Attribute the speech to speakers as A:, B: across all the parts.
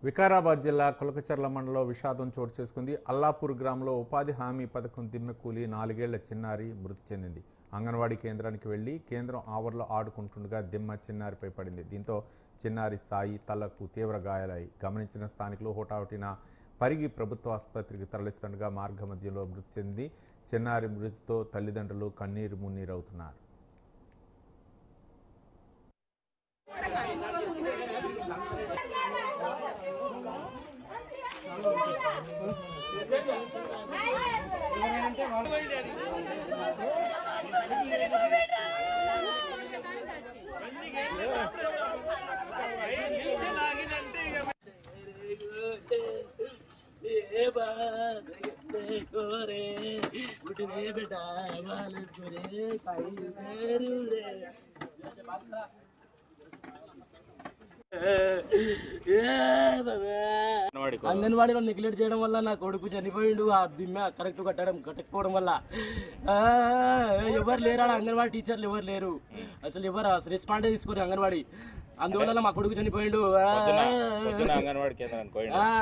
A: వికారాబాద్ జిల్లా కులకచర్ల మండలంలో విషాదం చోటు చేసుకుంది. అల్లాపూర్ గ్రామంలో ఉపాధి హామీ పథకం దిమ్మె కూలి 4 ఏళ్ల చిన్నారి మృతి చెందింది. అంగన్వాడీ కేంద్రానికి వెళ్లి కేంద్రం ఆవరణలో ఆడుకుంటుండగా దిమ్మ చిన్నారిపై పడింది. దీంతో చిన్నారి సాయి తలకు తీవ్ర గాయాలయ్యాయి. గమనించిన స్థానికులు హోటాహోటిన పరిగి ప్రభుత్వ ఆసుపత్రికి తరలిస్తుండగా మార్గ మధ్యలో మృతి చెంది చిన్నారి మృతితో తల్లిదండ్రులు కన్నీరు మున్నీరవుతున్నారు.
B: అంగన్వాడీలో నెగ్లెక్ట్ చేయడం వల్ల నా కొడుకు చనిపోయిండు. ఆ దిమ్మ కరెక్ట్ కట్టకపోవడం వల్ల ఎవరు లేరు. అంగన్వాడీ టీచర్లు ఎవరు లేరు, ఎవరు రెస్పాండే తీసుకోరు అంగన్వాడీ. అందువల్ల మా కొడుకు చనిపోయిండు.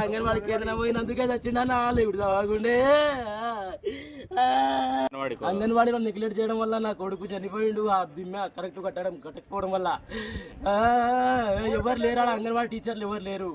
B: అంగన్వాడీ కేంద్రం పోయినందుకే చచ్చిండన్నా లేవుడు బాగుండే. అంగన్వాడీలో నెగ్లెక్ట్ చేయడం వల్ల నా కొడుకు చనిపోయిండు. ఆ దిమ్మ కరెక్ట్ కట్టకపోవడం వల్ల ఎవరు లేరు. అంగన్వాడీ టీచర్లు ఎవరు లేరు.